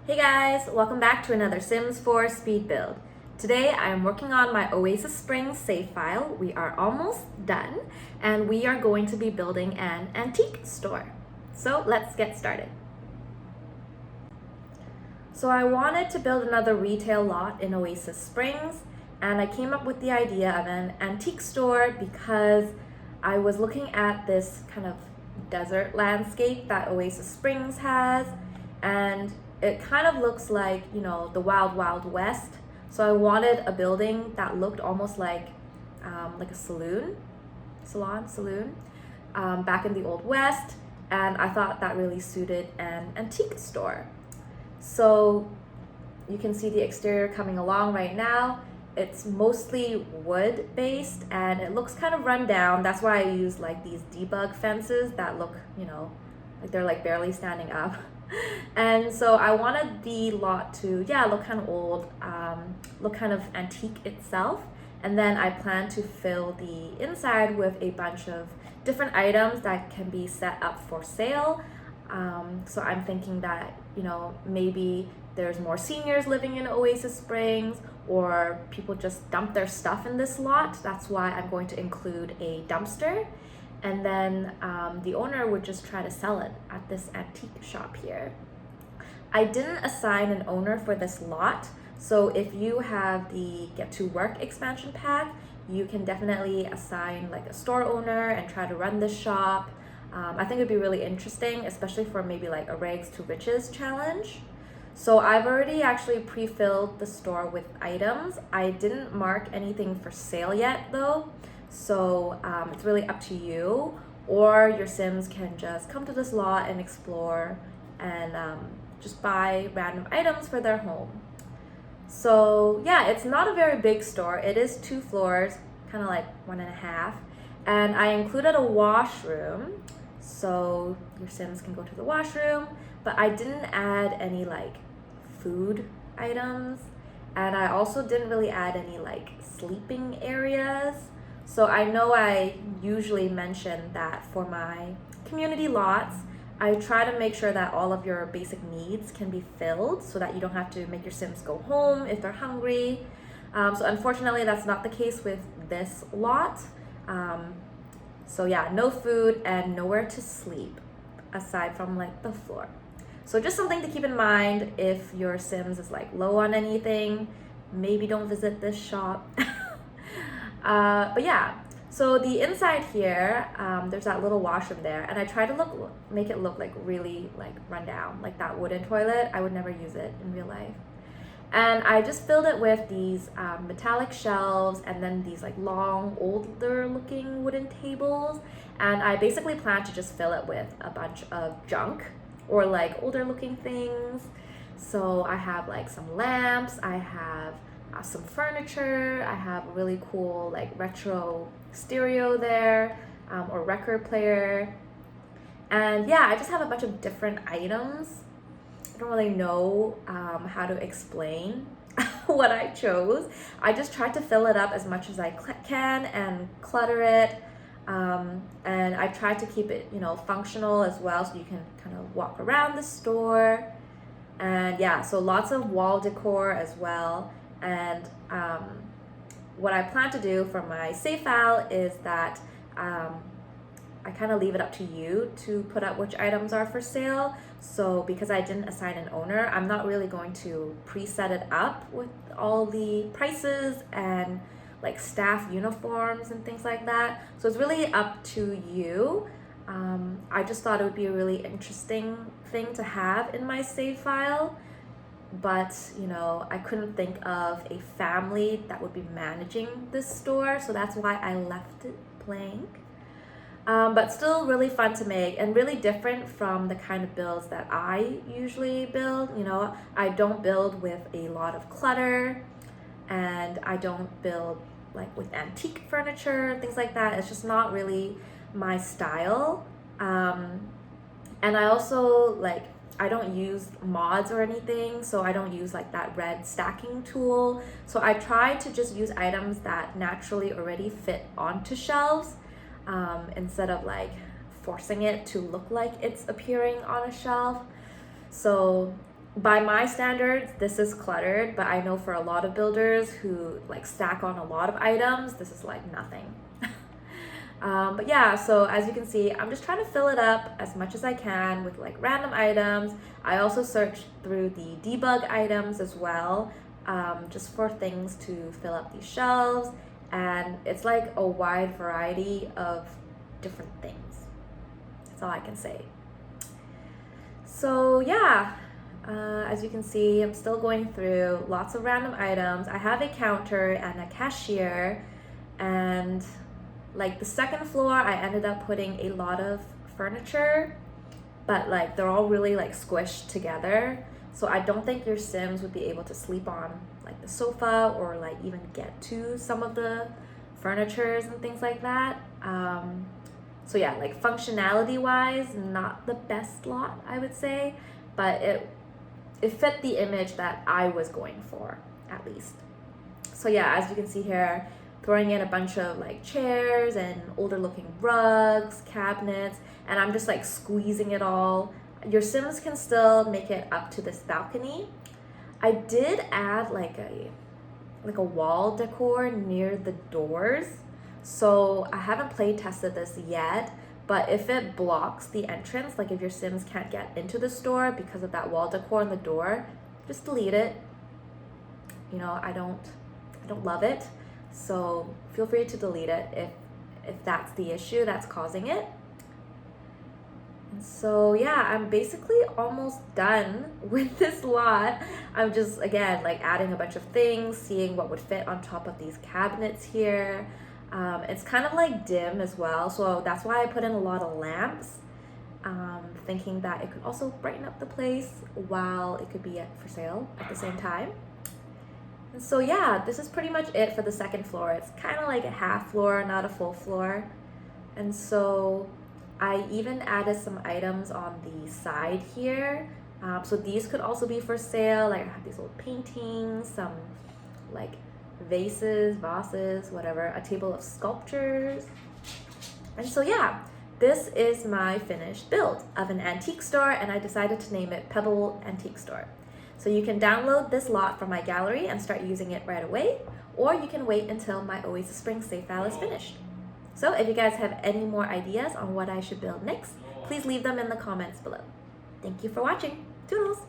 Hey guys, welcome back to another Sims 4 speed build. Today I am working on my Oasis Springs save file. We are almost done and we are going to be building an antique store. So let's get started. So I wanted to build another retail lot in Oasis Springs and I came up with the idea of an antique store because I was looking at this kind of desert landscape that Oasis Springs has, and it kind of looks like, you know, the wild west. So I wanted a building that looked almost like a saloon back in the old west, and I thought that really suited an antique store. So you can see the exterior coming along right now. It's mostly wood based and it looks kind of run down. That's why I use like these debug fences that look, you know, like they're like barely standing up. And so I wanted the lot to, look kind of old, look kind of antique itself. And then I plan to fill the inside with a bunch of different items that can be set up for sale. So I'm thinking that, you know, maybe there's more seniors living in Oasis Springs, or people just dump their stuff in this lot. That's why I'm going to include a dumpster. And then the owner would just try to sell it at this antique shop here. I didn't assign an owner for this lot, so if you have the Get to Work expansion pack, you can definitely assign like a store owner and try to run this shop. I think it'd be really interesting, especially for maybe like a rags to riches challenge. So I've already actually pre-filled the store with items. I didn't mark anything for sale yet though. So it's really up to you, or your Sims can just come to this lot and explore and just buy random items for their home. So yeah, it's not a very big store. It is 2 floors, kind of like 1.5. And I included a washroom, so your Sims can go to the washroom, but I didn't add any like food items. And I also didn't really add any like sleeping areas. So I know I usually mention that for my community lots, I try to make sure that all of your basic needs can be filled so that you don't have to make your Sims go home if they're hungry. So unfortunately, that's not the case with this lot. So yeah, no food and nowhere to sleep aside from like the floor. So just something to keep in mind if your Sims is like low on anything, maybe don't visit this shop. But yeah, so the inside here, there's that little washroom there, and I try to make it look like really like run down, like that wooden toilet. I would never use it in real life. And I just filled it with these metallic shelves and then these like long, older looking wooden tables. And I basically plan to just fill it with a bunch of junk or like older looking things. So I have like some lamps, I have some furniture, I have a really cool like retro stereo there, or record player. And yeah, I just have a bunch of different items. I don't really know how to explain what I chose. I just tried to fill it up as much as I can and clutter it. And I tried to keep it, you know, functional as well, so you can kind of walk around the store. And yeah, so lots of wall decor as well. And what I plan to do for my save file is that I kind of leave it up to you to put up which items are for sale. So because I didn't assign an owner, I'm not really going to preset it up with all the prices and like staff uniforms and things like that. So it's really up to you. I just thought it would be a really interesting thing to have in my save file, but you know, I couldn't think of a family that would be managing this store, so that's why I left it blank. But still really fun to make and really different from the kind of builds that I usually build. You know, I don't build with a lot of clutter, and I don't build like with antique furniture, things like that. It's just not really my style. And I also I don't use mods or anything, so I don't use like that red stacking tool. So I try to just use items that naturally already fit onto shelves, instead of like forcing it to look like it's appearing on a shelf. So by my standards, this is cluttered, but I know for a lot of builders who like stack on a lot of items, this is like nothing. But yeah, so as you can see, I'm just trying to fill it up as much as I can with like random items. I also searched through the debug items as well, just for things to fill up these shelves. And it's like a wide variety of different things. That's all I can say. So yeah, as you can see, I'm still going through lots of random items. I have a counter and a cashier, and like the second floor, I ended up putting a lot of furniture, but like they're all really like squished together. So I don't think your Sims would be able to sleep on like the sofa or like even get to some of the furnitures and things like that. So yeah, like functionality wise, not the best lot, I would say, but it fit the image that I was going for, at least. So yeah, as you can see here, throwing in a bunch of like chairs and older looking rugs, cabinets, and I'm just like squeezing it all. Your Sims can still make it up to this balcony. I did add like a wall decor near the doors. So I haven't play tested this yet, but if it blocks the entrance, like if your Sims can't get into the store because of that wall decor on the door, just delete it. You know, I don't love it. So feel free to delete it if that's the issue that's causing it. And so yeah, I'm basically almost done with this lot. I'm just, again, like adding a bunch of things, seeing what would fit on top of these cabinets here. It's kind of like dim as well, so that's why I put in a lot of lamps, thinking that it could also brighten up the place while it could be for sale at the same time. And so yeah, this is pretty much it for the second floor. It's kind of like a half floor, not a full floor. And so I even added some items on the side here. So these could also be for sale. Like I have these old paintings, some like vases, whatever, a table of sculptures. And so yeah, this is my finished build of an antique store, and I decided to name it Pebble Antique Store. So you can download this lot from my gallery and start using it right away, or you can wait until my Oasis Springs save file is finished. So if you guys have any more ideas on what I should build next, please leave them in the comments below. Thank you for watching. Toodles!